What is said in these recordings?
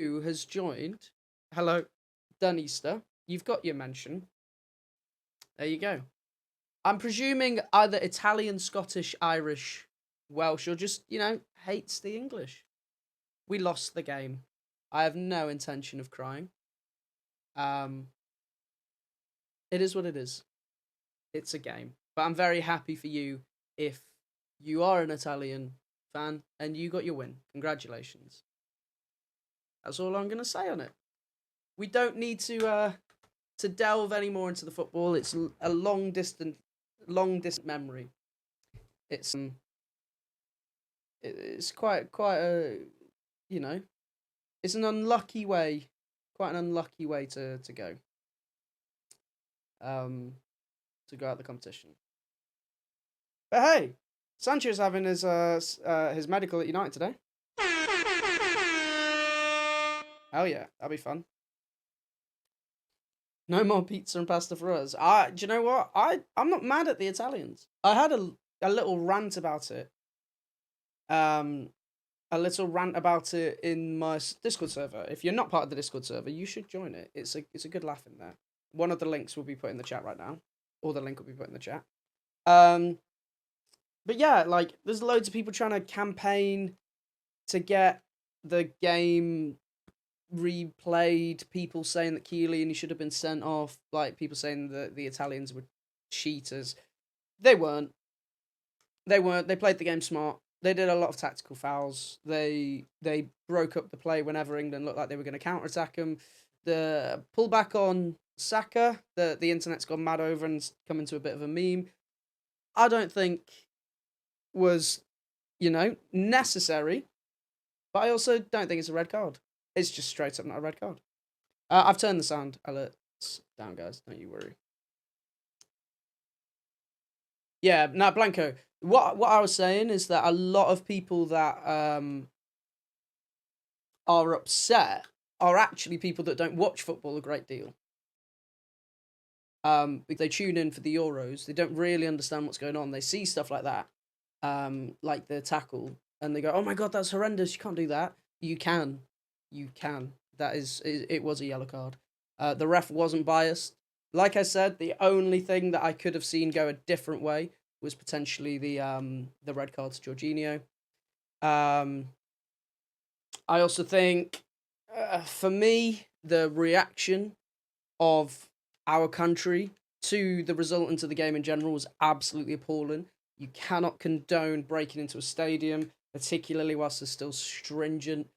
who has joined. Hello, Duneaster. You've got your mention. There you go. I'm presuming either Italian, Scottish, Irish, Welsh, or just, hates the English. We lost the game. I have no intention of crying. Um, it is what it is. It's a game. But I'm very happy for you if you are an Italian fan and you got your win. Congratulations. That's all I'm going to say on it. We don't need to delve any more into the football. It's a long distant memory. It's it's quite a you know it's an unlucky way, quite an unlucky way to go um to go out the competition. But hey, Sancho's having his medical at United today. Hell yeah, that'll be fun. No more pizza and pasta for us. Do you know what? I'm not mad at the Italians. I had a little rant about it. Um, a little rant about it in my Discord server. If you're not part of the Discord server, you should join it. It's a good laugh in there. One of the links will be put in the chat right now, or the link will be put in the chat. But yeah, like there's loads of people trying to campaign to get the game replayed. People saying that Chiellini should have been sent off. Like people saying that the Italians were cheaters. They weren't. They weren't. They played the game smart. They did a lot of tactical fouls. They broke up the play whenever England looked like they were going to counter-attack them. The pullback on Saka, the internet's gone mad over and come into a bit of a meme, I don't think was, necessary. But I also don't think it's a red card. It's just straight up not a red card. I've turned the sound alerts down, guys. Don't you worry. Yeah, now Blanco. What I was saying is that a lot of people that are upset are actually people that don't watch football a great deal. They tune in for the Euros. They don't really understand what's going on. They see stuff like that, like the tackle, and they go, "Oh my god, that's horrendous! You can't do that." You can. It was a yellow card. The ref wasn't biased. Like I said, the only thing that I could have seen go a different way was potentially the red card to Jorginho. I also think, for me, the reaction of our country to the result and to the game in general was absolutely appalling. You cannot condone breaking into a stadium, particularly whilst there's still stringent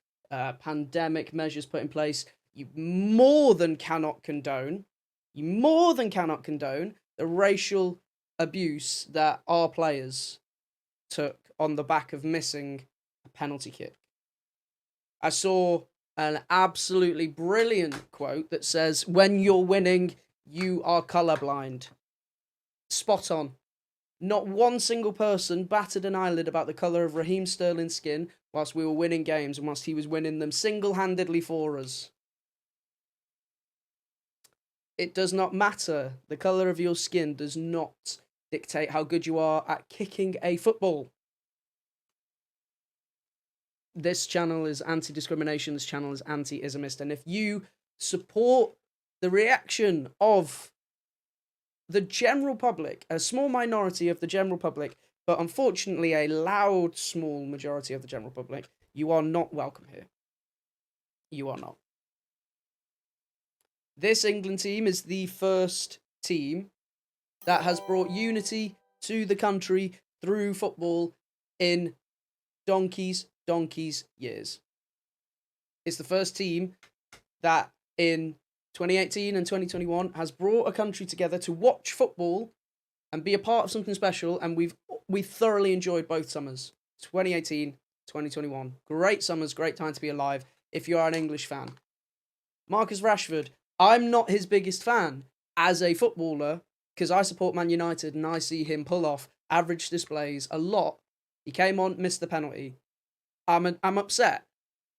pandemic measures put in place. You more than cannot condone the racial abuse that our players took on the back of missing a penalty kick. I saw an absolutely brilliant quote that says, "When you're winning, you are colorblind." Spot on. Not one single person batted an eyelid about the colour of Raheem Sterling's skin whilst we were winning games and whilst he was winning them single-handedly for us. It does not matter. The colour of your skin does not dictate how good you are at kicking a football. This channel is anti-discrimination. This channel is anti-Islamist. And if you support the reaction of the general public, a small minority of the general public, but unfortunately a loud, small majority of the general public, you are not welcome here. You are not. This England team is the first team that has brought unity to the country through football in donkey's years. It's the first team that in 2018 and 2021 has brought a country together to watch football and be a part of something special, and we've thoroughly enjoyed both summers. 2018, 2021. Great summers, great time to be alive if you are an English fan. Marcus Rashford, I'm not his biggest fan as a footballer because I support Man United and I see him pull off average displays a lot. He came on, missed the penalty. I'm upset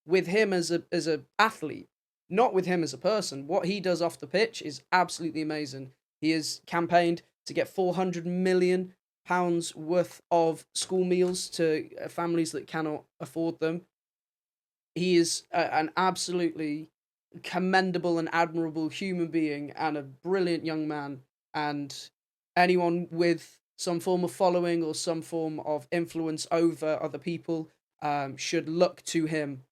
with him as a athlete, not with him as a person. What he does off the pitch is absolutely amazing. He has campaigned to get £400 million worth of school meals to families that cannot afford them. He is an absolutely commendable and admirable human being and a brilliant young man. And anyone with some form of following or some form of influence over other people should look to him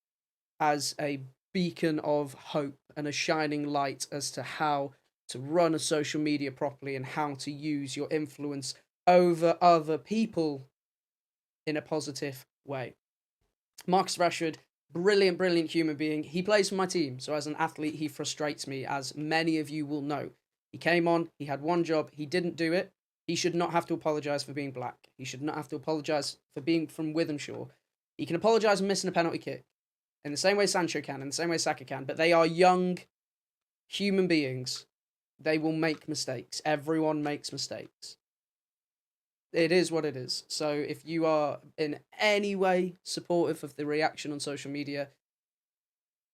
as a beacon of hope and a shining light as to how to run a social media properly and how to use your influence over other people in a positive way. Marcus Rashford, brilliant, brilliant human being. He plays for my team, so as an athlete, he frustrates me, as many of you will know. He came on, he had one job, he didn't do it. He should not have to apologise for being black. He should not have to apologise for being from Withenshaw. He can apologise for missing a penalty kick, in the same way Sancho can, in the same way Saka can, but they are young human beings. They will make mistakes. Everyone makes mistakes. It is what it is. So if you are in any way supportive of the reaction on social media,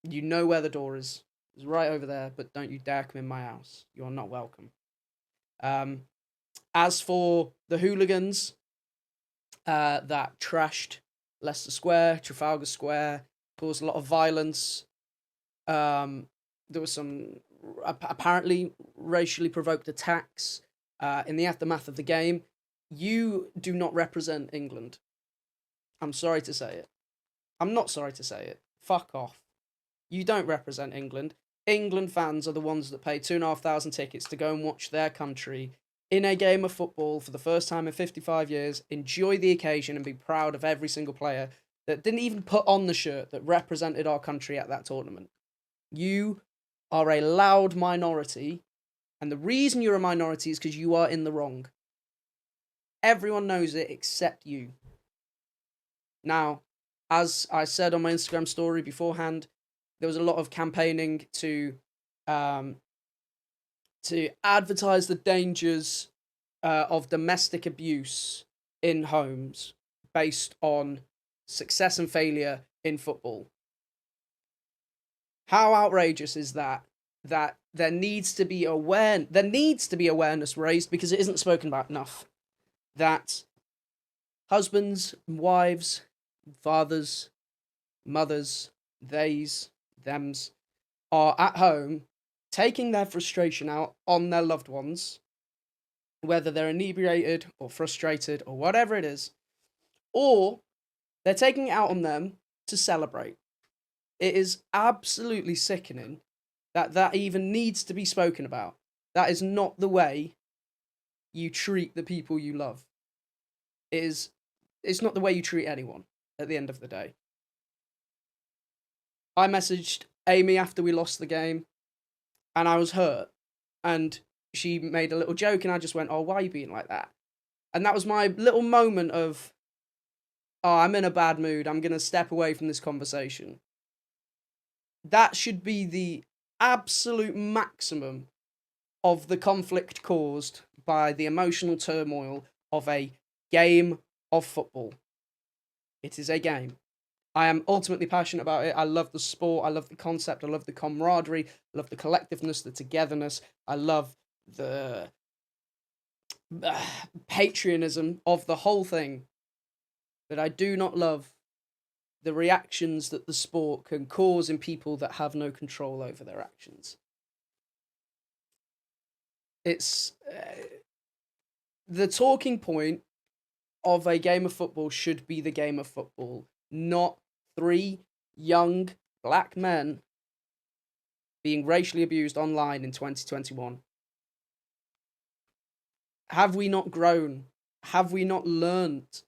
you know where the door is. It's right over there, but don't you dare come in my house. You are not welcome. As for the hooligans that trashed Leicester Square, Trafalgar Square, caused a lot of violence, there was some apparently racially provoked attacks in the aftermath of the game. You do not represent England. I'm sorry to say it. I'm not sorry to say it. Fuck off. You don't represent England. England fans are the ones that pay 2,500 tickets to go and watch their country in a game of football for the first time in 55 years, enjoy the occasion and be proud of every single player that didn't even put on the shirt that represented our country at that tournament. You are a loud minority, and the reason you're a minority is because you are in the wrong. Everyone knows it except you. Now, as I said on my Instagram story beforehand, there was a lot of campaigning to advertise the dangers of domestic abuse in homes based on success and failure in football. How outrageous is that? That there needs to be awareness raised, because it isn't spoken about enough, that husbands, wives, fathers, mothers, theys, thems, are at home taking their frustration out on their loved ones, whether they're inebriated or frustrated or whatever it is, or they're taking it out on them to celebrate. It is absolutely sickening that even needs to be spoken about. That is not the way you treat the people you love. It's not the way you treat anyone at the end of the day. I messaged Amy after we lost the game, and I was hurt, and she made a little joke, and I just went, "Oh, why are you being like that?" And that was my little moment of, "Oh, I'm in a bad mood. I'm going to step away from this conversation." That should be the absolute maximum of the conflict caused by the emotional turmoil of a game of football. It is a game. I am ultimately passionate about it. I love the sport. I love the concept. I love the camaraderie. I love the collectiveness, the togetherness. I love the patriotism of the whole thing. But I do not love the reactions that the sport can cause in people that have no control over their actions. It's the talking point of a game of football should be the game of football, not 3 young black men being racially abused online in 2021. Have we not grown? Have we not learnt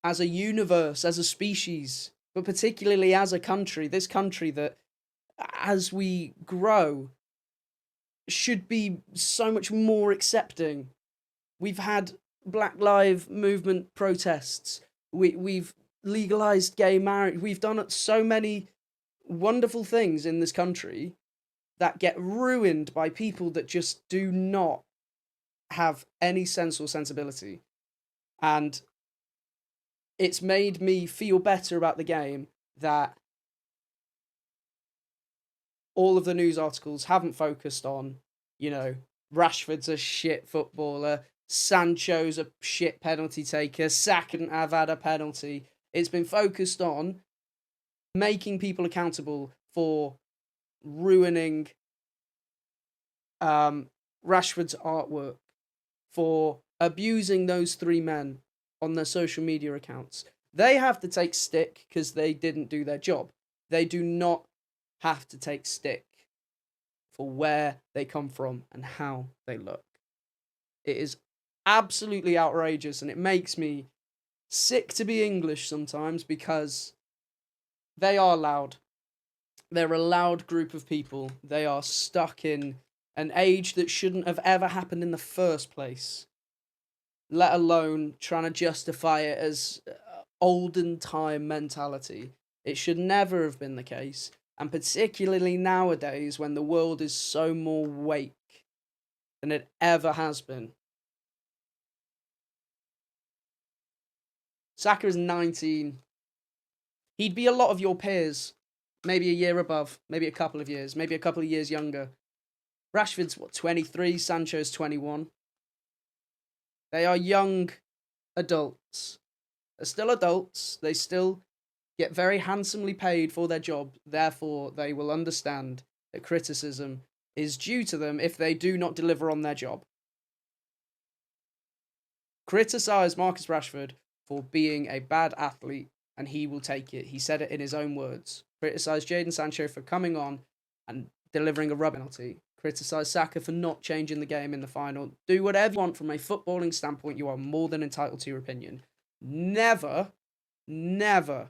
as a universe, as a species, but particularly as a country, this country that, as we grow, should be so much more accepting? We've had Black Lives Movement protests. We've legalized gay marriage. We've done so many wonderful things in this country that get ruined by people that just do not have any sense or sensibility. And it's made me feel better about the game that all of the news articles haven't focused on, Rashford's a shit footballer, Sancho's a shit penalty taker, Saka couldn't have had a penalty. It's been focused on making people accountable for ruining Rashford's artwork, for abusing those three men on their social media accounts. They have to take stick because they didn't do their job. They do not have to take stick for where they come from and how they look. It is absolutely outrageous, and it makes me sick to be English sometimes because they are loud. They're a loud group of people. They are stuck in an age that shouldn't have ever happened in the first place, let alone trying to justify it as olden time mentality. It should never have been the case, and particularly nowadays when the world is so more wake than it ever has been. Saka is 19. He'd be a lot of your peers, maybe a year above, maybe a couple of years, maybe a couple of years younger. Rashford's, 23? Sancho's 21. They are young adults. They're still adults. They still get very handsomely paid for their job. Therefore, they will understand that criticism is due to them if they do not deliver on their job. Criticise Marcus Rashford for being a bad athlete, and he will take it. He said it in his own words. Criticise Jadon Sancho for coming on and delivering a rub penalty. Criticise Saka for not changing the game in the final. Do whatever you want from a footballing standpoint. You are more than entitled to your opinion. Never, never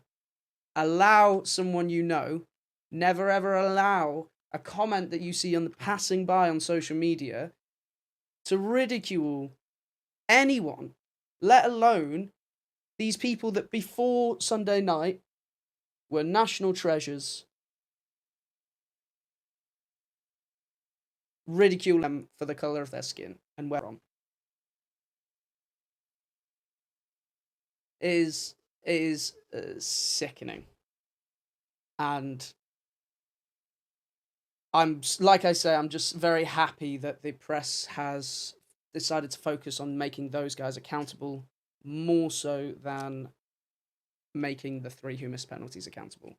allow someone you know, never ever allow a comment that you see on the passing by on social media to ridicule anyone, let alone these people that before Sunday night were national treasures. Ridicule them for the colour of their skin and where on. It is sickening. And I'm just very happy that the press has decided to focus on making those guys accountable more so than making the three who missed penalties accountable.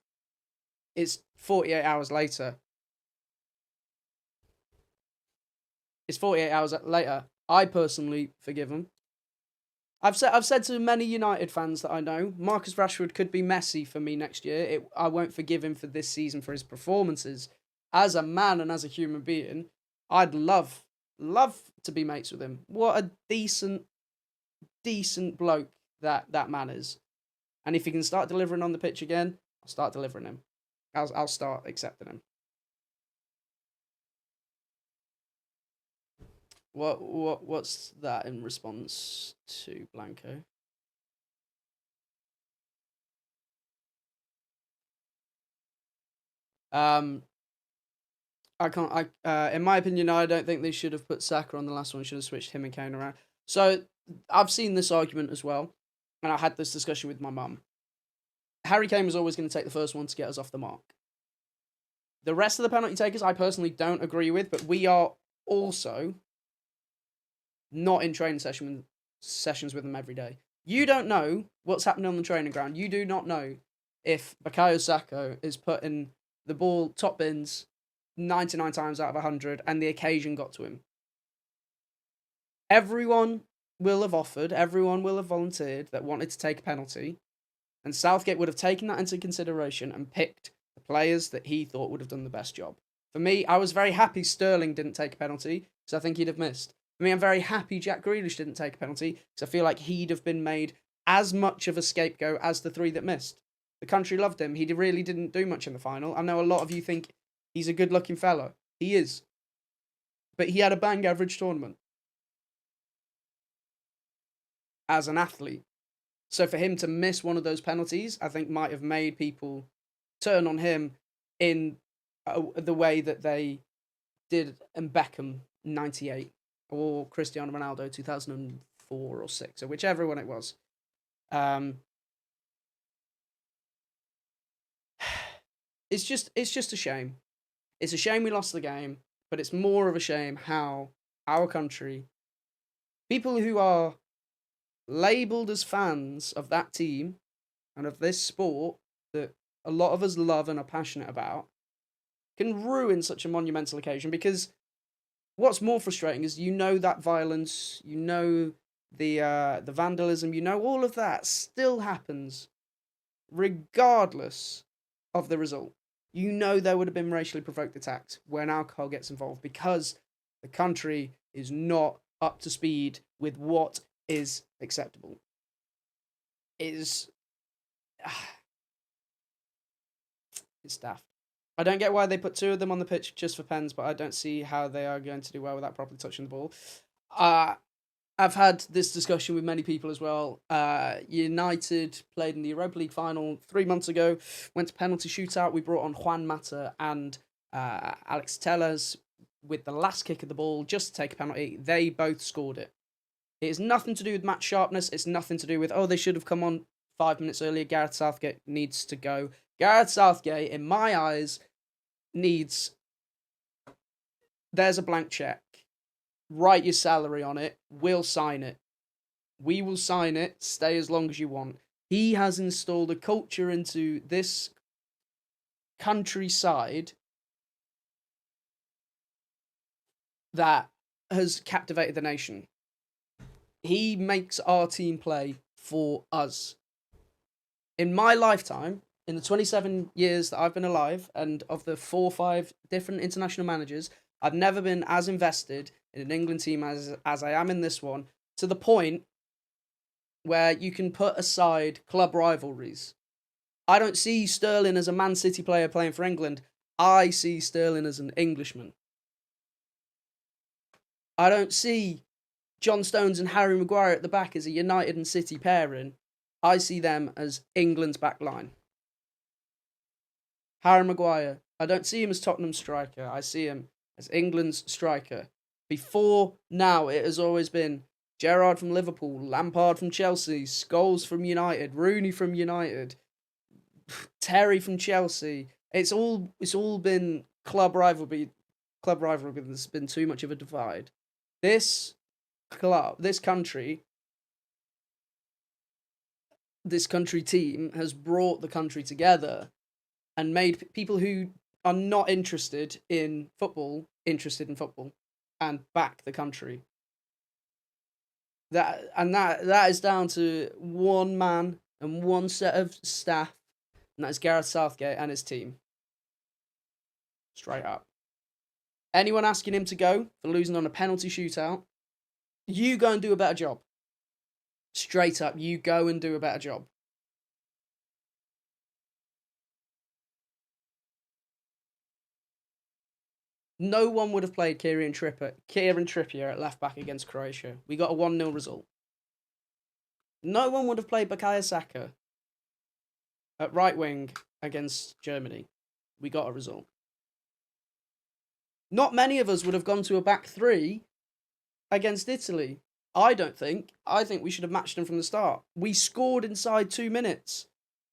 It's 48 hours later. I personally forgive him. I've said to many United fans that I know, Marcus Rashford could be Messi for me next year. I won't forgive him for this season for his performances. As a man and as a human being, I'd love to be mates with him. What a decent bloke that man is. And if he can start delivering on the pitch again, I'll start delivering him. I'll start accepting him. What's that in response to Blanco? In my opinion, I don't think they should have put Saka on the last one. Should have switched him and Kane around. So I've seen this argument as well, and I had this discussion with my mum. Harry Kane was always going to take the first one to get us off the mark. The rest of the penalty takers, I personally don't agree with, but we are also not in training sessions with them every day. You don't know what's happening on the training ground. You do not know if Bukayo Saka is putting the ball top bins 99 times out of 100 and the occasion got to him. Everyone will have offered, everyone will have volunteered that wanted to take a penalty, and Southgate would have taken that into consideration and picked the players that he thought would have done the best job. For me, I was very happy Sterling didn't take a penalty because I think he'd have missed. For me, I'm very happy Jack Grealish didn't take a penalty because I feel like he'd have been made as much of a scapegoat as the three that missed. The country loved him. He really didn't do much in the final. I know a lot of you think he's a good-looking fella. He is. But he had a bang average tournament as an athlete. So for him to miss one of those penalties, I think might have made people turn on him in the way that they did in Beckham 98 or Cristiano Ronaldo 2004 or 6 or whichever one it was. It's just a shame. It's a shame we lost the game, but it's more of a shame how our country, people who are labelled as fans of that team and of this sport that a lot of us love and are passionate about can ruin such a monumental occasion. Because what's more frustrating is that violence, the vandalism, all of that still happens regardless of the result. There would have been racially provoked attacks when alcohol gets involved because the country is not up to speed with what is acceptable. It's daft. I don't get why they put 2 of them on the pitch just for pens, but I don't see how they are going to do well without properly touching the ball. I've had this discussion with many people as well. United played in the Europa League final 3 months ago, went to penalty shootout. We brought on Juan Mata and Alex Telles with the last kick of the ball just to take a penalty. They both scored it. It has nothing to do with match sharpness. It's nothing to do with, they should have come on 5 minutes earlier. Gareth Southgate needs to go. Gareth Southgate, in my eyes, there's a blank check. Write your salary on it. We'll sign it. We will sign it. Stay as long as you want. He has installed a culture into this countryside that has captivated the nation. He makes our team play for us. In my lifetime, in the 27 years that I've been alive, and of the 4 or 5 different international managers, I've never been as invested in an England team as I am in this one, to the point where you can put aside club rivalries. I don't see Sterling as a Man City player playing for England. I see Sterling as an Englishman. I don't see John Stones and Harry Maguire at the back as a United and City pairing. I see them as England's back line. Harry Maguire, I don't see him as Tottenham's striker. I see him as England's striker. Before now, it has always been Gerrard from Liverpool, Lampard from Chelsea, Scholes from United, Rooney from United, Terry from Chelsea. It's all been club rivalry. There's been too much of a divide. This country team has brought the country together and made people who are not interested in football interested in football and back the country. That is down to one man and one set of staff, and that is Gareth Southgate and his team. Straight up. Anyone asking him to go for losing on a penalty shootout, you go and do a better job. Straight up, you go and do a better job. No one would have played Kieran Trippier at left back against Croatia. We got a 1-0 result. No one would have played Bukayo Saka at right wing against Germany. We got a result. Not many of us would have gone to a back 3 against Italy. I don't think. I think we should have matched them from the start. We scored inside 2 minutes.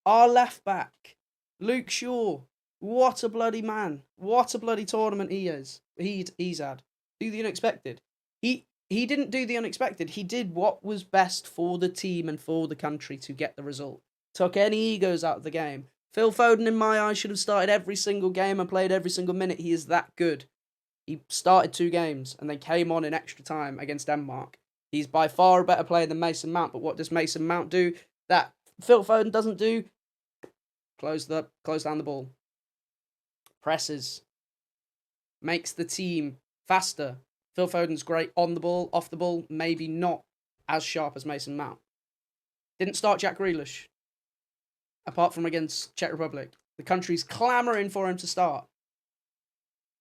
Our left back, Luke Shaw. What a bloody man. What a bloody tournament he is. He's had. Do the unexpected. He didn't do the unexpected. He did what was best for the team and for the country to get the result. Took any egos out of the game. Phil Foden, in my eyes, should have started every single game and played every single minute. He is that good. He started 2 games and they came on in extra time against Denmark. He's by far a better player than Mason Mount, but what does Mason Mount do that Phil Foden doesn't do? Close down the ball. Presses. Makes the team faster. Phil Foden's great on the ball, off the ball, maybe not as sharp as Mason Mount. Didn't start Jack Grealish, apart from against Czech Republic. The country's clamouring for him to start.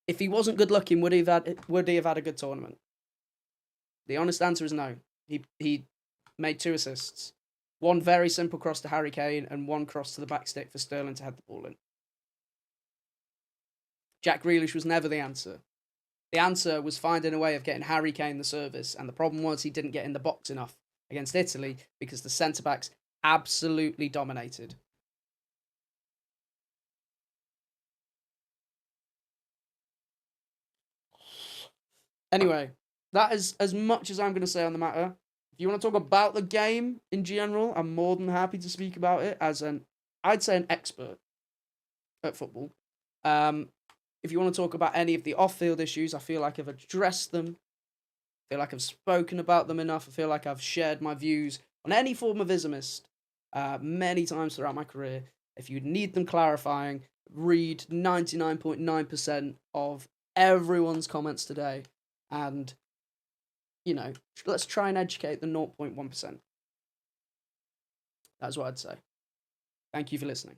If he wasn't good looking, would he have had a good tournament? The honest answer is no. He made 2 assists. One very simple cross to Harry Kane and one cross to the back stick for Sterling to head the ball in. Jack Grealish was never the answer. The answer was finding a way of getting Harry Kane the service, and the problem was he didn't get in the box enough against Italy because the centre-backs absolutely dominated. Anyway, that is as much as I'm going to say on the matter. If you want to talk about the game in general, I'm more than happy to speak about it as I'd say an expert. at football. If you want to talk about any of the off-field issues, I feel like I've addressed them. I feel like I've spoken about them enough. I feel like I've shared my views on any form of Islamist many times throughout my career. If you need them clarifying, read 99.9% of everyone's comments today. And, let's try and educate the 0.1%. That's what I'd say. Thank you for listening.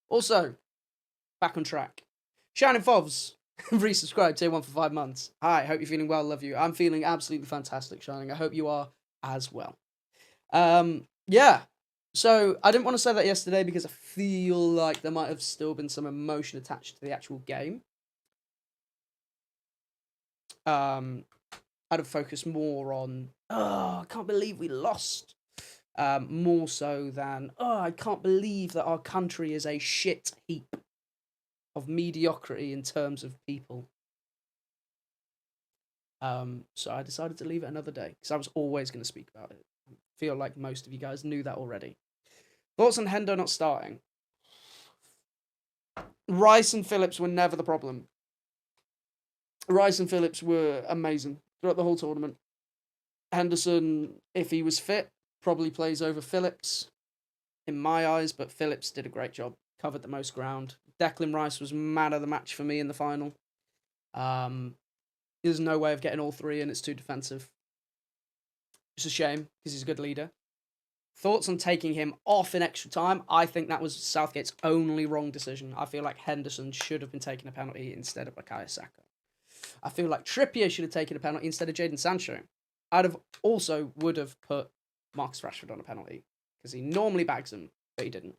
Also, back on track. Shining Fovs, resubscribed, tier 1 for 5 months. Hi, hope you're feeling well, love you. I'm feeling absolutely fantastic, Shining. I hope you are as well. Yeah. So, I didn't want to say that yesterday because I feel like there might have still been some emotion attached to the actual game. I'd have focused more on, I can't believe we lost. More so than, I can't believe that our country is a shit heap of mediocrity in terms of people. So I decided to leave it another day because I was always going to speak about it. I feel like most of you guys knew that already. Thoughts on Hendo not starting? Rice and Phillips were never the problem. Rice and Phillips were amazing throughout the whole tournament. Henderson, if he was fit, probably plays over Phillips in my eyes, but Phillips did a great job, covered the most ground. Declan Rice was man of the match for me in the final. There's no way of getting all three, and it's too defensive. It's a shame because he's a good leader. Thoughts on taking him off in extra time? I think that was Southgate's only wrong decision. I feel like Henderson should have been taking a penalty instead of Bukayo Saka. I feel like Trippier should have taken a penalty instead of Jadon Sancho. would have put Marcus Rashford on a penalty because he normally bags him, but he didn't.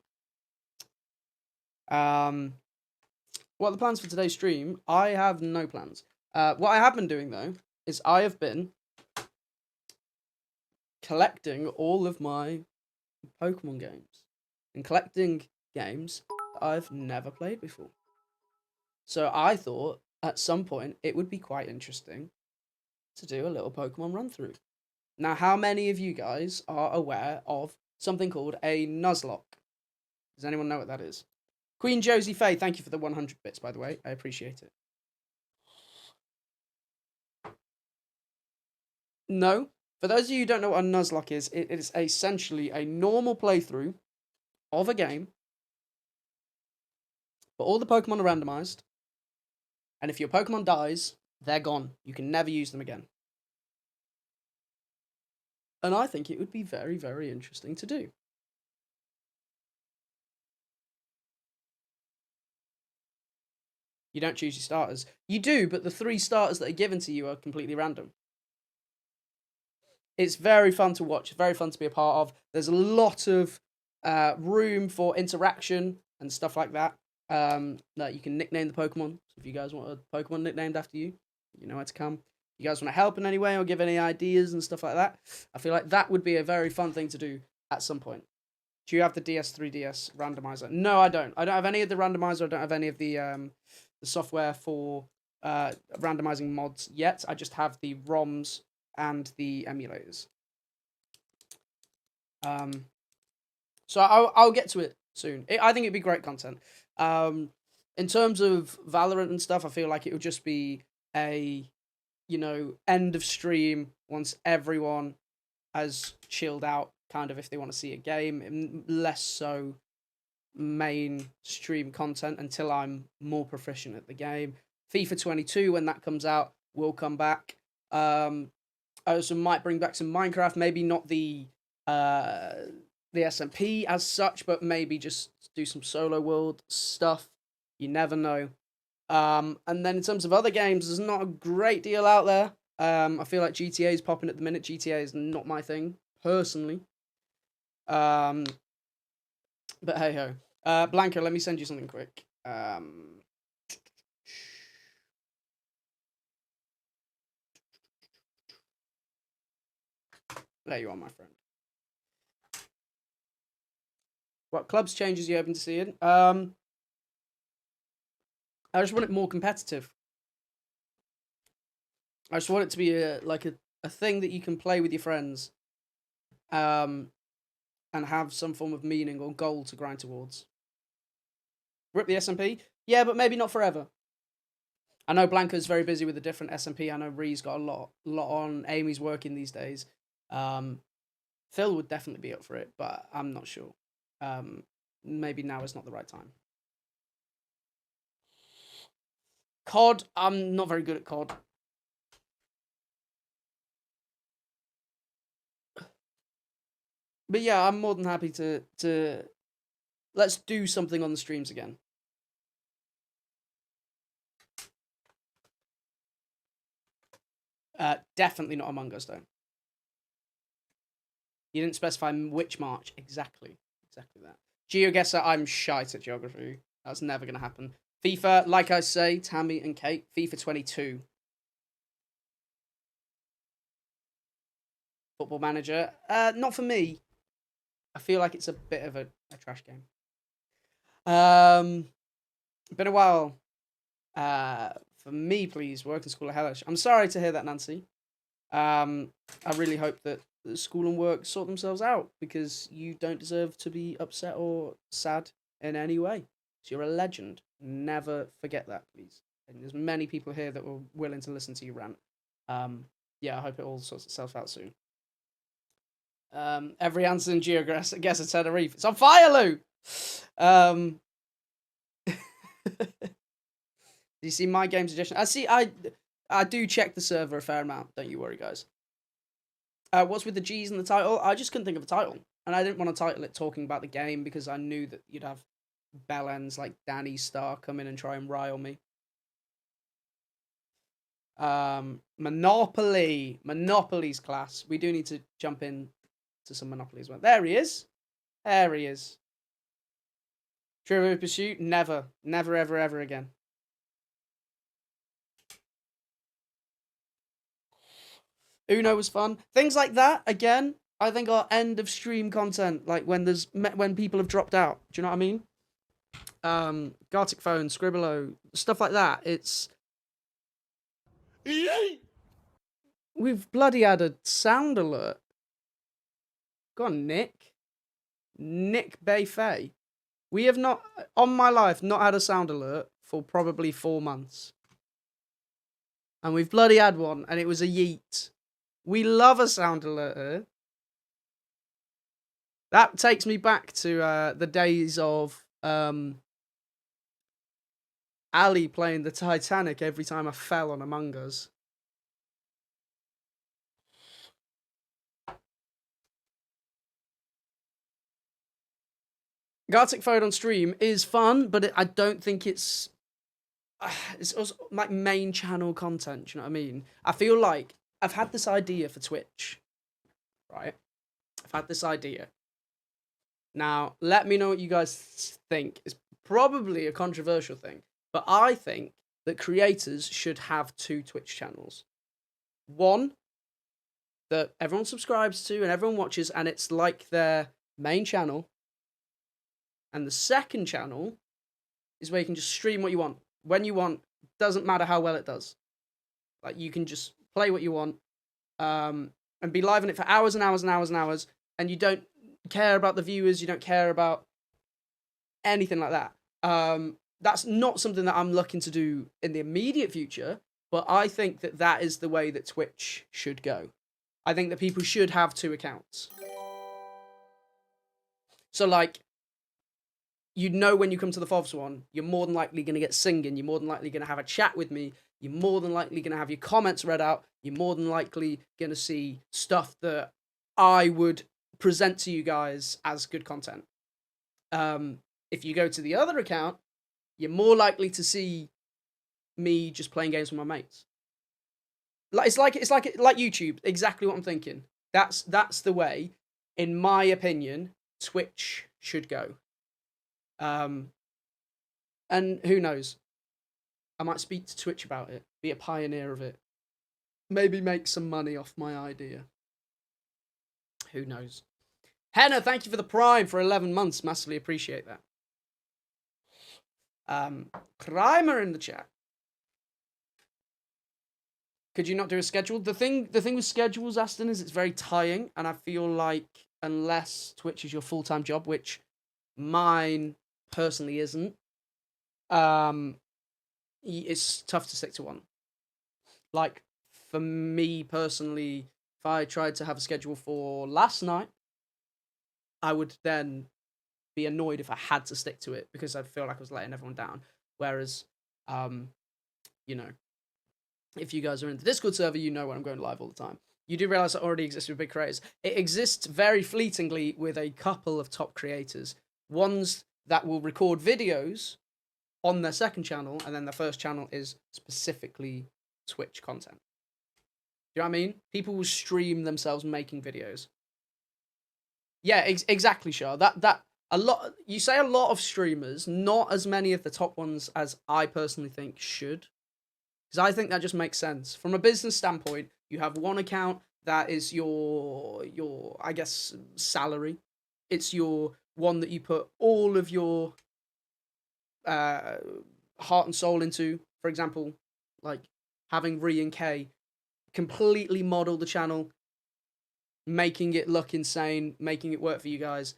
What are the plans for today's stream? I have no plans. What I have been doing, though, is I have been collecting all of my Pokemon games and collecting games that I've never played before. So I thought at some point it would be quite interesting to do a little Pokemon run through. Now, how many of you guys are aware of something called a Nuzlocke? Does anyone know what that is? Queen Josie Faye, thank you for the 100 bits, by the way. I appreciate it. No. For those of you who don't know what a Nuzlocke is, it is essentially a normal playthrough of a game, but all the Pokemon are randomized, and if your Pokemon dies, they're gone. You can never use them again. And I think it would be very, very interesting to do. You don't choose your starters. You do, but the 3 starters that are given to you are completely random. It's very fun to watch, very fun to be a part of. There's a lot of room for interaction and stuff like that. That you can nickname the Pokemon. So if you guys want a Pokemon nicknamed after you, you know where to come. You guys want to help in any way or give any ideas and stuff like that? I feel like that would be a very fun thing to do at some point. Do you have the DS3DS randomizer? No, I don't. I don't have any of the randomizer. I don't have any of the software for randomizing mods yet. I just have the ROMs and the emulators. So I'll get to it soon. I think it'd be great content. In terms of Valorant and stuff, I feel like it would just be a, end of stream once everyone has chilled out, kind of, if they want to see a game, less so mainstream content until I'm more proficient at the game. FIFA 22, when that comes out, will come back. I also might bring back some Minecraft, maybe not the SMP as such, but maybe just do some solo world stuff. You never know. And then in terms of other games, there's not a great deal out there. I feel like GTA is popping at the minute. GTA is not my thing, personally. But hey ho. Blanco, let me send you something quick. There you are, my friend. What clubs changes you hoping to see in? I just want it more competitive. I just want it to be a thing that you can play with your friends, and have some form of meaning or goal to grind towards. Rip the SMP. Yeah, but maybe not forever. I know Blanca's very busy with a different SMP. I know Ree's got a lot on. Amy's working these days. Phil would definitely be up for it, but I'm not sure. Maybe now is not the right time. COD, I'm not very good at COD. But yeah, I'm more than happy to let's do something on the streams again. Definitely not Among Us, though. You didn't specify which March. Exactly that. GeoGuessr, I'm shite at geography. That's never going to happen. FIFA, like I say, Tammy and Kate, FIFA 22. Football Manager, not for me. I feel like it's a bit of a trash game. Been a while. For me, please, work and school are hellish. I'm sorry to hear that, Nancy. I really hope that the school and work sort themselves out, because you don't deserve to be upset or sad in any way. So you're a legend. Never forget that, please. And there's many people here that were willing to listen to you rant. Yeah, I hope it all sorts itself out soon. Every answer in GeoGuessr, guess a Tenerife. It's on fire, Lou! Do you see my game suggestion? I do check the server a fair amount. Don't you worry, guys. What's with the G's in the title? I just couldn't think of a title. And I didn't want to title it talking about the game, because I knew that you'd have bellends like Danny Starr come in and try and rile me. Monopoly. Monopoly's class. We do need to jump in to some Monopoly as well. There he is. Trivial Pursuit? Never. Never, ever, ever again. Uno was fun. Things like that, again, I think are end of stream content. Like when people have dropped out. Do you know what I mean? Gartic Phone, Scribblo, stuff like that. It's... We've bloody had a sound alert. Go on, Nick. Nick Bayfay. We have not, on my life, not had a sound alert for probably 4 months. And we've bloody had one, and it was a yeet. We love a sound alert here. That takes me back to the days of Ali playing the Titanic every time I fell on Among Us. Gartic Phone on stream is fun, but I don't think it's also like main channel content. Do you know what I mean? I feel like I've had this idea for Twitch, right? I've had this idea. Now, let me know what you guys think. It's probably a controversial thing, but I think that creators should have 2 Twitch channels. One that everyone subscribes to and everyone watches, and it's like their main channel. And the second channel is where you can just stream what you want, when you want. Doesn't matter how well it does. Like, you can just play what you want, and be live on it for hours and hours and hours and hours, and you don't care about the viewers, you don't care about anything like that. That's not something that I'm looking to do in the immediate future, but I think that that is the way that Twitch should go. I think that people should have 2 accounts. So, like, you know, when you come to the FOVs one, you're more than likely going to get singing, you're more than likely going to have a chat with me, you're more than likely going to have your comments read out, you're more than likely going to see stuff that I would present to you guys as good content. If you go to the other account, you're more likely to see me just playing games with my mates. It's like YouTube. Exactly what I'm thinking. That's the way, in my opinion, Twitch should go. And who knows? I might speak to Twitch about it, be a pioneer of it, maybe make some money off my idea. Who knows? Henna, thank you for the Prime for 11 months. Massively appreciate that. Crimer in the chat. Could you not do a schedule? The thing with schedules, Aston, is it's very tiring, and I feel like unless Twitch is your full-time job, which mine personally isn't, It's tough to stick to one. Like, for me personally, if I tried to have a schedule for last night, I would then be annoyed if I had to stick to it because I'd feel like I was letting everyone down. Whereas, um, you know, if you guys are in the Discord server, you know when I'm going live all the time. You do realize that already exists with big creators. It exists very fleetingly with a couple of top creators. Ones that will record videos on their second channel, and then their first channel is specifically Twitch content. Do you know what I mean? People will stream themselves making videos. Yeah, exactly, Shah. That a lot. You say a lot of streamers, not as many of the top ones as I personally think should, because I think that just makes sense from a business standpoint. You have one account that is your I guess salary. It's your one that you put all of your heart and soul into. For example, like having Ree and K completely model the channel, making it look insane, making it work for you guys.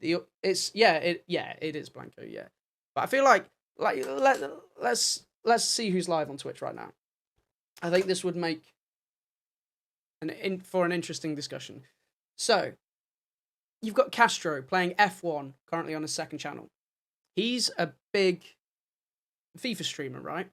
It is Blanco, yeah. But I feel like let's see who's live on Twitch right now. I think this would make for an interesting discussion. So, you've got Castro playing F1 currently on his second channel. He's a big FIFA streamer, right?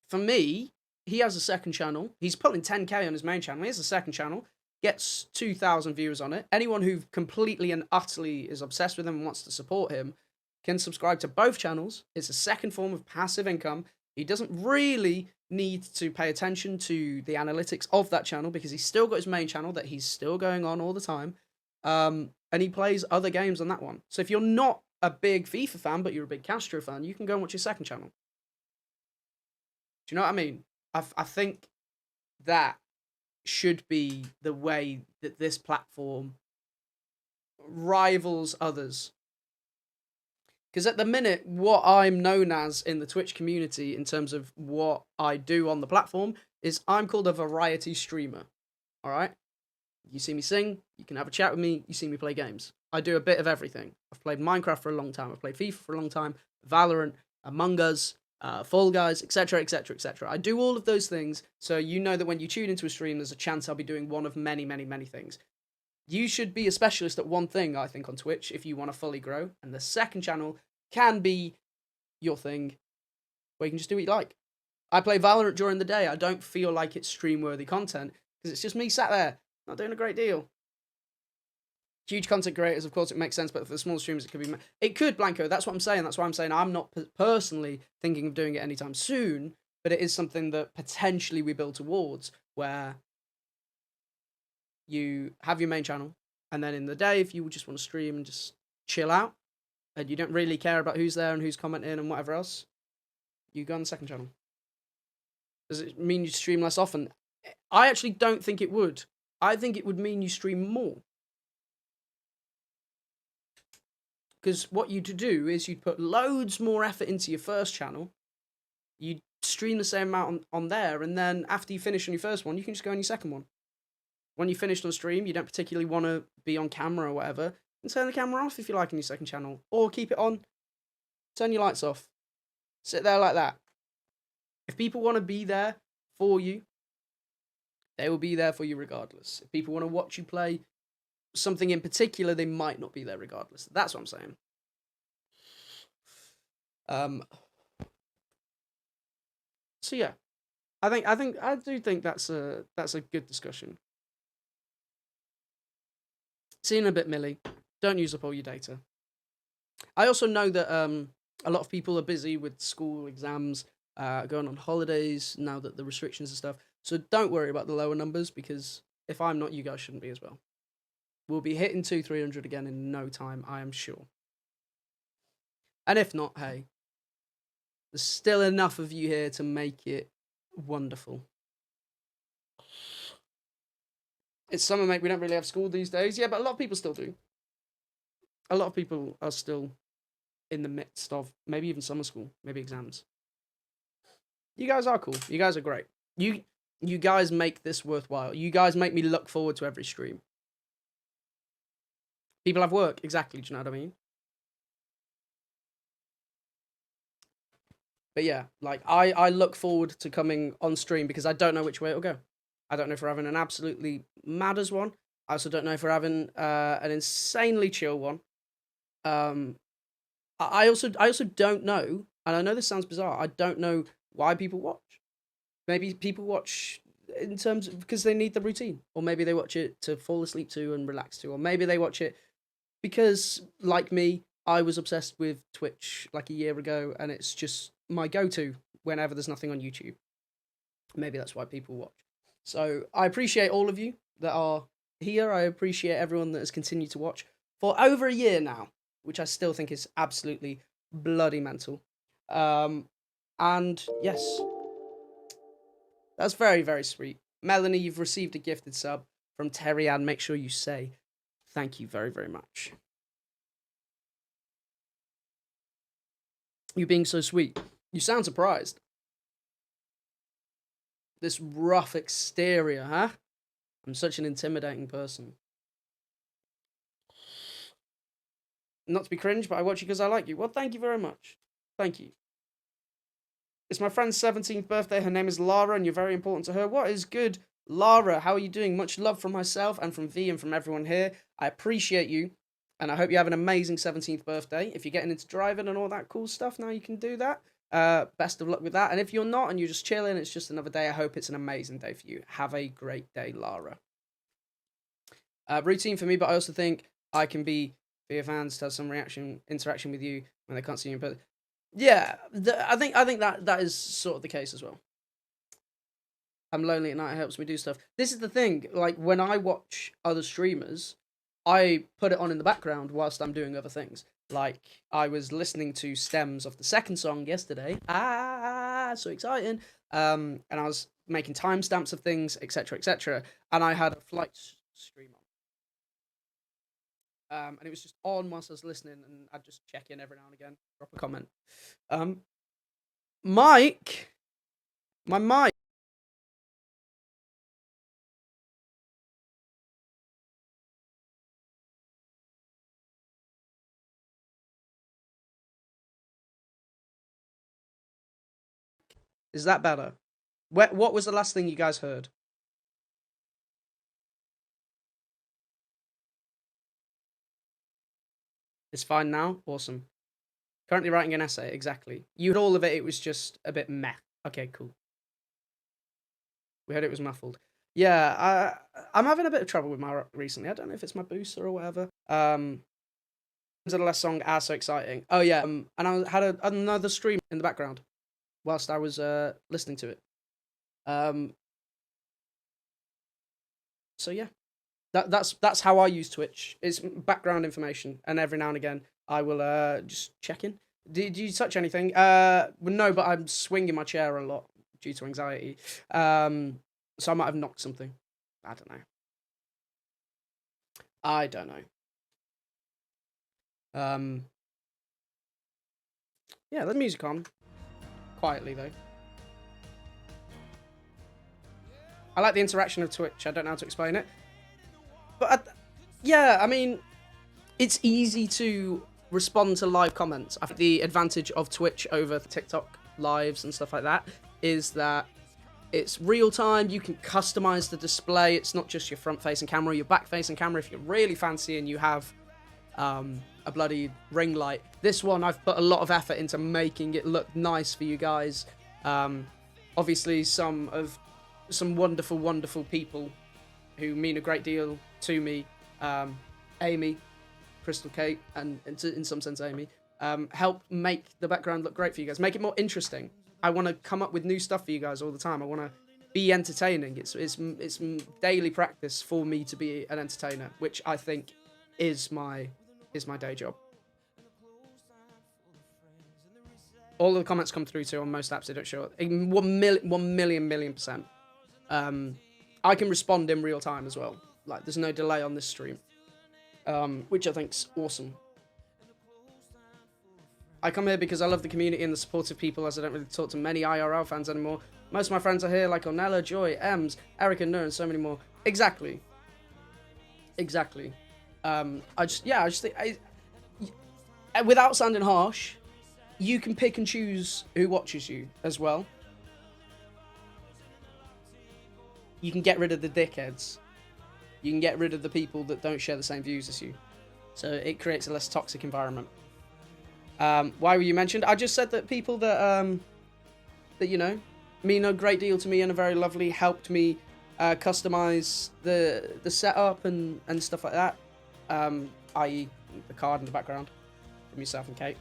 For me, he has a second channel. He's pulling 10k on his main channel. He has a second channel, gets 2,000 viewers on it. Anyone who completely and utterly is obsessed with him and wants to support him can subscribe to both channels. It's a second form of passive income. He doesn't really need to pay attention to the analytics of that channel because he's still got his main channel that he's still going on all the time. And he plays other games on that one. So if you're not a big FIFA fan, but you're a big Castro fan, you can go and watch his second channel. Do you know what I mean? I think that should be the way that this platform rivals others. Because at the minute, what I'm known as in the Twitch community in terms of what I do on the platform is I'm called a variety streamer. All right? You see me sing, you can have a chat with me, you see me play games. I do a bit of everything. I've played Minecraft for a long time, I've played FIFA for a long time, Valorant, Among Us, Fall Guys, etc., etc., etc. I do all of those things, so you know that when you tune into a stream, there's a chance I'll be doing one of many, many, many things. You should be a specialist at one thing, I think, on Twitch if you want to fully grow, and the second channel can be your thing, where you can just do what you like. I play Valorant during the day. I don't feel like it's stream-worthy content, because it's just me sat there, not doing a great deal. Huge content creators, of course, it makes sense, but for the small streams, it could be... It could, Blanco, that's what I'm saying. That's why I'm saying I'm not personally thinking of doing it anytime soon, but it is something that potentially we build towards, where you have your main channel, and then in the day, if you just want to stream and just chill out, and you don't really care about who's there and who's commenting and whatever else, you go on the second channel. Does it mean you stream less often? I actually don't think it would. I think it would mean you stream more. Because what you'd do is you'd put loads more effort into your first channel, you'd stream the same amount on there, and then after you finish on your first one, you can just go on your second one. When you finished on stream, you don't particularly want to be on camera or whatever, and turn the camera off if you like on your second channel, or keep it on, turn your lights off, sit there like that. If people want to be there for you, they will be there for you regardless. If people want to watch you play something in particular, they might not be there regardless. That's what I'm saying. So yeah, I do think that's a good discussion. See you in a bit, Millie. Don't use up all your data. I also know that a lot of people are busy with school exams, going on holidays now that the restrictions and stuff. So don't worry about the lower numbers, because if I'm not, you guys shouldn't be as well. We'll be hitting 200-300 again in no time, I am sure. And if not, hey, there's still enough of you here to make it wonderful. It's summer, mate. We don't really have school these days. Yeah, but a lot of people still do. A lot of people are still in the midst of maybe even summer school, maybe exams. You guys are cool. You guys are great. You guys make this worthwhile. You guys make me look forward to every stream. People have work, exactly. Do you know what I mean? But yeah, like I look forward to coming on stream because I don't know which way it'll go. I don't know if we're having an absolutely madders one. I also don't know if we're having an insanely chill one. Um, I also don't know, and I know this sounds bizarre. I don't know why people watch. Maybe people watch in terms of because they need the routine, or maybe they watch it to fall asleep to and relax to, or maybe they watch it because, like me, I was obsessed with Twitch like a year ago, and it's just my go-to whenever there's nothing on YouTube. Maybe that's why people watch. So I appreciate all of you that are here. I appreciate everyone that has continued to watch for over a year now, which I still think is absolutely bloody mental. And yes, that's very, very sweet. Melanie, you've received a gifted sub from Terry Ann. Make sure you say thank you very, very much. You being so sweet. You sound surprised. This rough exterior, huh? I'm such an intimidating person. Not to be cringe, but I watch you because I like you. Well, thank you very much. Thank you. It's my friend's 17th birthday. Her name is Lara, and you're very important to her. What is good, Lara? How are you doing? Much love from myself and from V and from everyone here. I appreciate you, and I hope you have an amazing 17th birthday. If you're getting into driving and all that cool stuff, now you can do that. Best of luck with that. And if you're not and you're just chilling, it's just another day. I hope it's an amazing day for you. Have a great day, Lara. Routine for me, but I also think I can be for your fans to have some interaction with you when they can't see you in person. Yeah, I think that is sort of the case as well. I'm lonely at night. It helps me do stuff. This is the thing. Like when I watch other streamers, I put it on in the background whilst I'm doing other things. Like I was listening to stems of the second song yesterday. So exciting. And I was making timestamps of things, etc., etc. And I had a flight stream on. And it was just on whilst I was listening, and I'd just check in every now and again, drop a comment. Mike, my mic. Is that better? What was the last thing you guys heard? It's fine now? Awesome. Currently writing an essay, exactly. You had all of it, it was just a bit meh. Okay, cool. We heard it was muffled. Yeah, I'm having a bit of trouble with my recently. I don't know if it's my booster or whatever. The last song, So Exciting. Oh yeah, and I had another stream in the background whilst I was listening to it. So yeah, that's how I use Twitch. It's background information, and every now and again I will just check in. Did you touch anything? Well, no, but I'm swinging my chair a lot due to anxiety. So I might have knocked something. I don't know. I don't know. Yeah, let the music on. Quietly though. I like the interaction of Twitch. I don't know how to explain it. But yeah, I mean, it's easy to respond to live comments. I think the advantage of Twitch over TikTok lives and stuff like that is that it's real time. You can customize the display. It's not just your front facing camera, your back facing camera. If you're really fancy and you have a bloody ring light. This one, I've put a lot of effort into making it look nice for you guys. Obviously, some wonderful, wonderful people who mean a great deal to me. Amy, Crystal Kate, and in some sense Amy, help make the background look great for you guys. Make it more interesting. I want to come up with new stuff for you guys all the time. I want to be entertaining. It's daily practice for me to be an entertainer, which I think is my day job. All the comments come through to on most apps. They don't show up. 1 million percent. I can respond in real time as well. Like there's no delay on this stream, which I think's awesome. I come here because I love the community and the supportive people, as I don't really talk to many IRL fans anymore. Most of my friends are here, like Ornella, Joy, Ems, Eric and Nur, and so many more. Exactly. I just think, without sounding harsh, you can pick and choose who watches you as well. You can get rid of the dickheads. You can get rid of the people that don't share the same views as you. So it creates a less toxic environment. Why were you mentioned? I just said that people that you know, mean a great deal to me and are very lovely, helped me customize the setup and stuff like that. I.e. the card in the background from yourself and Kate.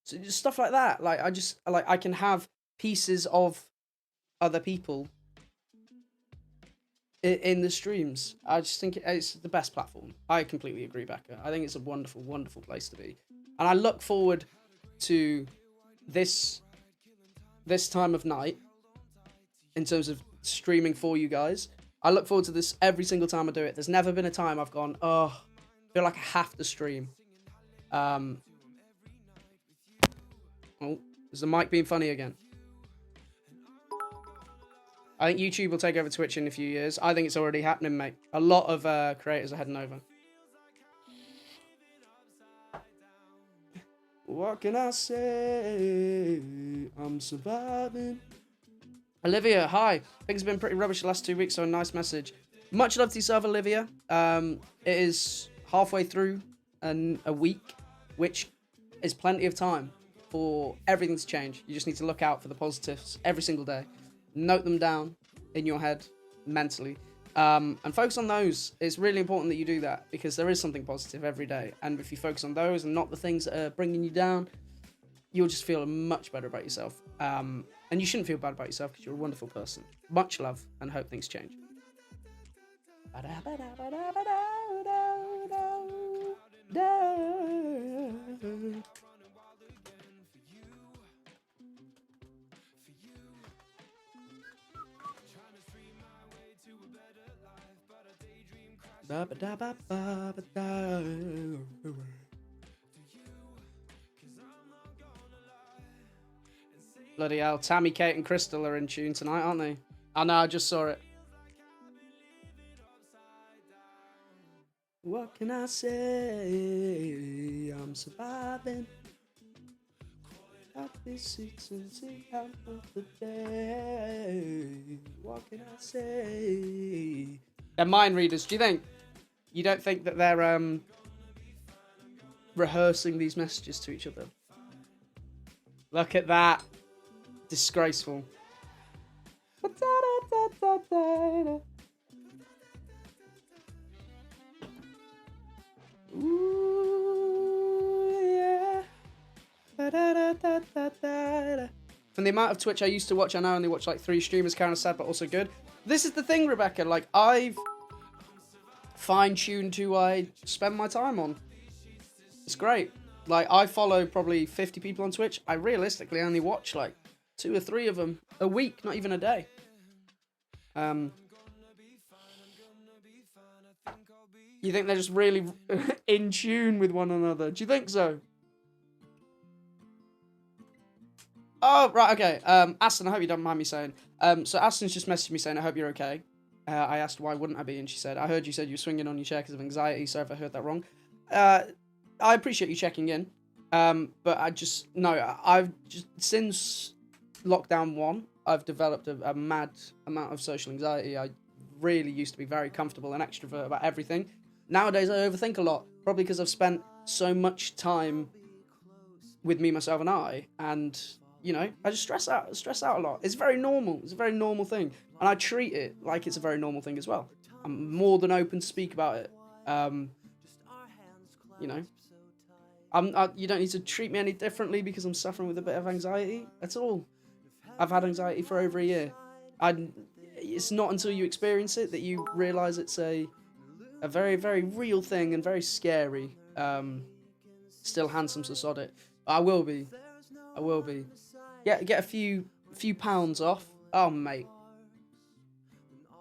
So just stuff like that. Like I can have pieces of other people in the streams. I just think it's the best platform. I completely agree, Becca. I think it's a wonderful, wonderful place to be. And I look forward to this time of night in terms of streaming for you guys. I look forward to this every single time I do it. There's never been a time I've gone, oh, I feel like I have to stream. Oh, is the mic being funny again? I think YouTube will take over Twitch in a few years. I think it's already happening, mate. A lot of creators are heading over. What can I say? I'm surviving. Olivia, hi. Things have been pretty rubbish the last 2 weeks, so a nice message. Much love to yourself, Olivia. It is halfway through a week, which is plenty of time for everything to change. You just need to look out for the positives every single day. Note them down in your head mentally. And focus on those. It's really important that you do that because there is something positive every day. And if you focus on those and not the things that are bringing you down, you'll just feel much better about yourself. And you shouldn't feel bad about yourself because you're a wonderful person. Much love and hope things change. Bloody hell, Tammy, Kate and Crystal are in tune tonight, aren't they? I know, I just saw it. What can I say? I'm surviving. At this 6 and 6 out of the day. What can I say? They're mind readers. Do you think? You don't think that they're rehearsing these messages to each other? Look at that. Disgraceful. Ooh, yeah. From the amount of Twitch I used to watch, I now only watch like 3 streamers, kind of sad but also good. This is the thing, Rebecca, like I've fine-tuned who I spend my time on. It's great. Like I follow probably 50 people on Twitch. I realistically only watch like 2 or 3 of them a week, not even a day. You think they're just really in tune with one another? Do you think so? Oh, right, okay. Aston, I hope you don't mind me saying. So Aston's just messaged me saying, I hope you're okay. I asked why wouldn't I be, and she said, I heard you said you were swinging on your chair because of anxiety, so if I heard that wrong. I appreciate you checking in. But I've just, since lockdown 1, I've developed a mad amount of social anxiety. I really used to be very comfortable and extrovert about everything. Nowadays, I overthink a lot, probably because I've spent so much time with me, myself, and I, and, you know, I just stress out a lot. It's very normal. It's a very normal thing, and I treat it like it's a very normal thing as well. I'm more than open to speak about it. You know, you don't need to treat me any differently because I'm suffering with a bit of anxiety at all. I've had anxiety for over a year. It's not until you experience it that you realise it's a very, very real thing and very scary. Still handsome, so sod it. I will be. Get a few pounds off. Oh, mate.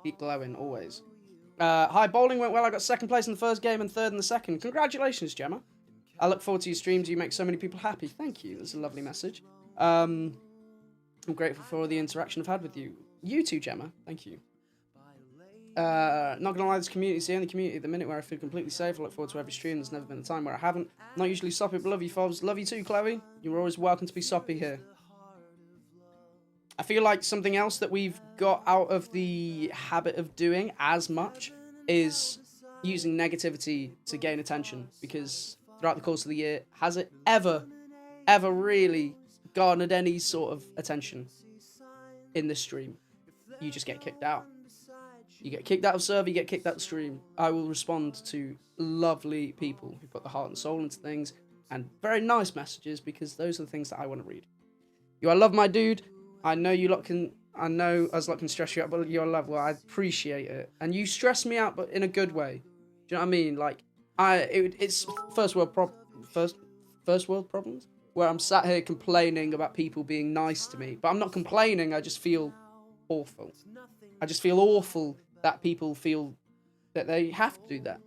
Keep glowing, always. Hi, bowling went well. I got 2nd place in the first game and 3rd in the second. Congratulations, Gemma. I look forward to your streams. You make so many people happy. Thank you. That's a lovely message. I'm grateful for all the interaction I've had with you. You too, Gemma. Thank you. Not gonna lie, this community is the only community at the minute where I feel completely safe. I look forward to every stream. There's never been a time where I haven't. Not usually soppy, but love you, Fobs. Love you too, Chloe. You're always welcome to be soppy here. I feel like something else that we've got out of the habit of doing as much is using negativity to gain attention, because throughout the course of the year, has it ever really garnered any sort of attention in this stream? You just get kicked out. You get kicked out of server, you get kicked out of stream. I will respond to lovely people who put the heart and soul into things, and very nice messages, because those are the things that I want to read. I love my dude. I know you lot can. I know us lot can stress you out, but you're love. Well, I appreciate it, and you stress me out, but in a good way. Do you know what I mean? Like, it's first world problems, where I'm sat here complaining about people being nice to me, but I'm not complaining. I just feel awful. I just feel awful that people feel that they have to do that.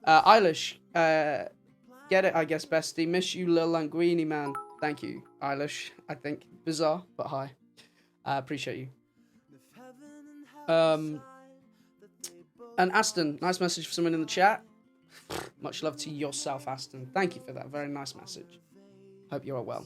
Eilish, get it, I guess, bestie. Miss you, Lil Languini, man. Thank you, Eilish. I think bizarre, but hi. I appreciate you. And Aston, nice message for someone in the chat. Much love to yourself, Aston. Thank you for that very nice message. Hope you are well.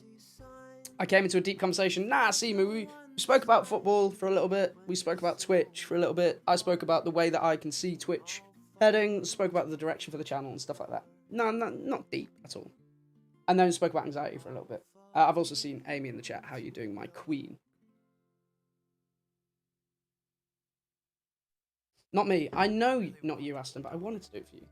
I came into a deep conversation. Simu, we spoke about football for a little bit. We spoke about Twitch for a little bit. I spoke about the way that I can see Twitch heading. Spoke about the direction for the channel and stuff like that. No, not deep at all. And then spoke about anxiety for a little bit. I've also seen Amy in the chat. How you doing, my queen? Not me. I know not you, Aston, but I wanted to do it for you.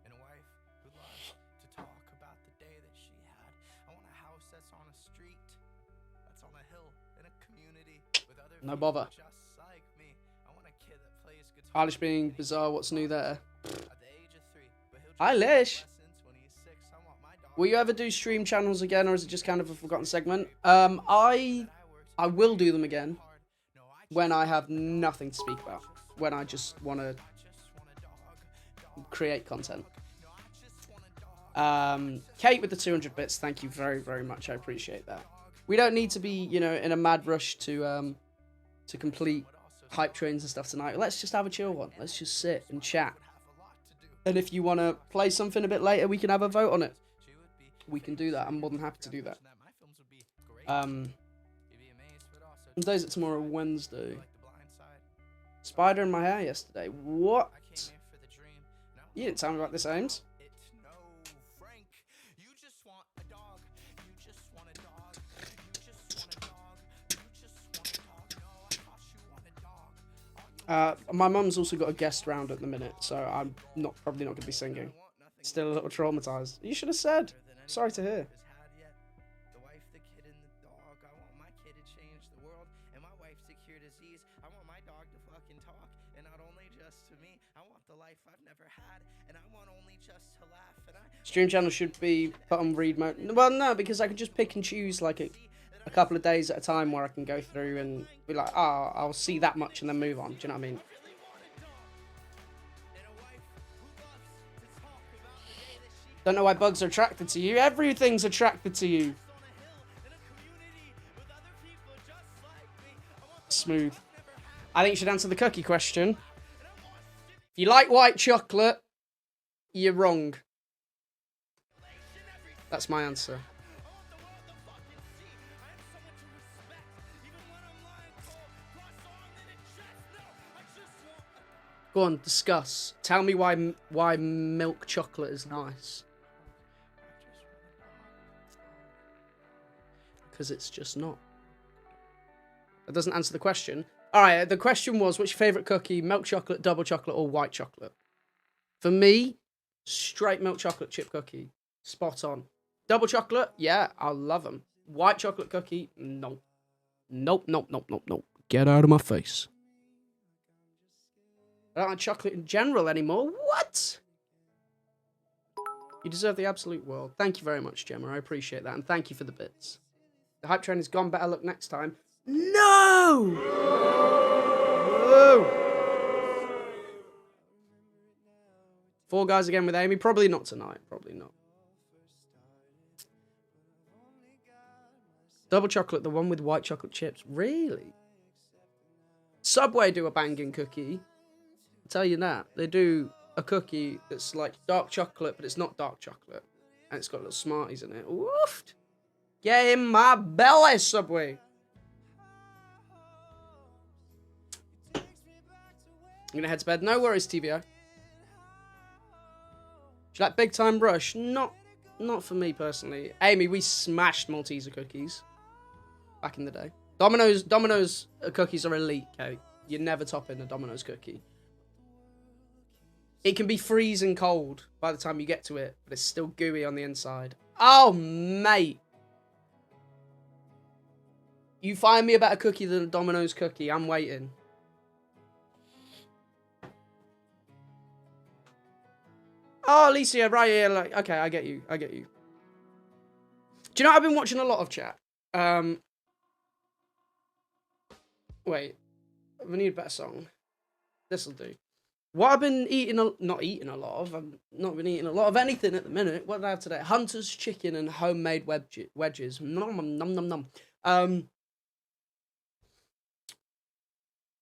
And a wife who loves to talk about the day that she had. I want a house that's on a street, that's on a hill, in a community with other no people bother. just like me. I want a kid that plays guitar. Eilish being bizarre. What's new there? At the age of 3, but he'll Eilish, when he's 6. I want my dog. will you ever do stream channels again, or is it just kind of a forgotten segment? I will do them again when I have nothing to speak about. When I just want to create content. Kate with the 200 bits, thank you very, very much. I appreciate that. We don't need to be, in a mad rush to complete hype trains and stuff tonight. Let's just have a chill one. Let's just sit and chat. And if you want to play something a bit later, we can have a vote on it. We can do that. I'm more than happy to do that. What day is it tomorrow? Wednesday. Spider in my hair yesterday. What? You didn't tell me about this, Ames. My mum's also got a guest round at the minute, so I'm probably not going to be singing. Still a little traumatized. You should have said. Sorry to hear. Stream channel should be put on read mode. Well, no, because I can just pick and choose like a couple of days at a time where I can go through and be like, oh, I'll see that much and then move on. Do you know what I mean? Don't know why bugs are attracted to you. Everything's attracted to you. Smooth. I think you should answer the cookie question. If you like white chocolate, you're wrong. That's my answer. Go on, discuss. Tell me why milk chocolate is nice. Because it's just not. That doesn't answer the question. Alright, the question was, what's your favourite cookie? Milk chocolate, double chocolate, or white chocolate? For me, straight milk chocolate chip cookie. Spot on. Double chocolate, yeah, I love them. White chocolate cookie, no. Nope. Get out of my face. I don't like chocolate in general anymore. What? You deserve the absolute world. Thank you very much, Gemma. I appreciate that. And thank you for the bits. The hype train is gone. Better luck next time. No! No! Four Guys again with Amy. Probably not tonight. Probably not. Double chocolate, the one with white chocolate chips. Really? Subway do a banging cookie. I'll tell you that. They do a cookie that's like dark chocolate, but it's not dark chocolate. And it's got little Smarties in it. Woofed! Get in my belly, Subway! I'm gonna head to bed. No worries, TVO. Do you like Big Time Rush? Not for me personally. Amy, we smashed Malteser cookies back in the day. Domino's cookies are elite, okay? You're never topping a Domino's cookie. It can be freezing cold by the time you get to it, but it's still gooey on the inside. Oh, mate. You find me a better cookie than a Domino's cookie, I'm waiting. Oh, Alicia, right here. Like, okay, I get you. Do you know what I've been watching a lot of, chat? Wait. We need a better song. This'll do. What I've been eating, not eating a lot of. I've not been eating a lot of anything at the minute. What did I have today? Hunter's chicken and homemade wedges. Nom, nom, nom, nom.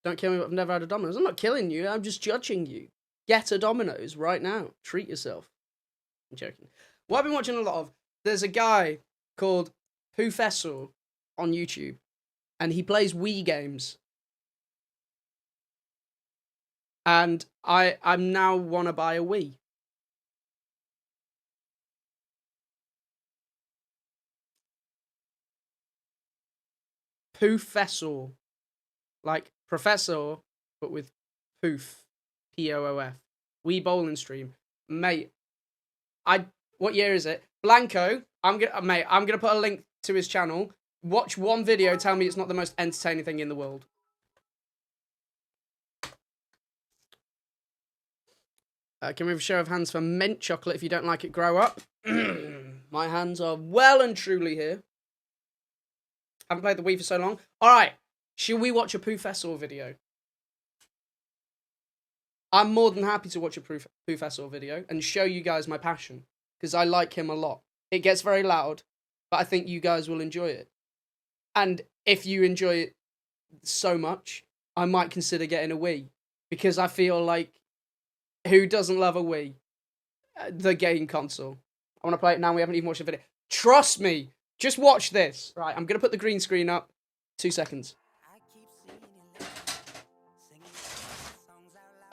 Don't kill me, but I've never had a Domino's. I'm not killing you. I'm just judging you. Get a Domino's right now. Treat yourself. I'm joking. What I've been watching a lot of, there's a guy called Poofessor on YouTube, and he plays Wii games. And I'm now want to buy a Wii. Poofessor. Like Professor, but with Poof. P-O-O-F. Wii bowling stream. Mate, what year is it? Blanco, I'm gonna put a link to his channel. Watch one video, tell me it's not the most entertaining thing in the world. Can we have a show of hands for mint chocolate? If you don't like it, grow up. My hands are well and truly here. I haven't played the Wii for so long. Alright, should we watch a Poofessor video? I'm more than happy to watch a Poofessor video and show you guys my passion, because I like him a lot. It gets very loud, but I think you guys will enjoy it. And if you enjoy it so much, I might consider getting a Wii, because I feel like, who doesn't love a Wii? The game console. I want to play it now. We haven't even watched the video. Trust me. Just watch this. Right, I'm going to put the green screen up. 2 seconds.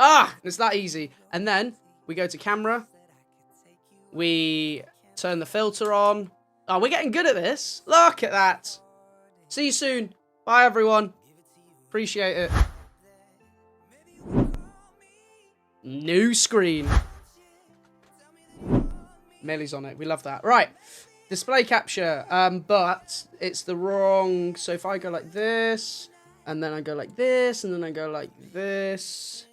Ah, it's that easy. And then we go to camera. We turn the filter on. Oh, we're getting good at this. Look at that. See you soon. Bye, everyone. Appreciate it. New screen. Millie's on it. We love that. Right. Display capture. But it's the wrong. So if I go like this, and then I go like this, and then I go like this.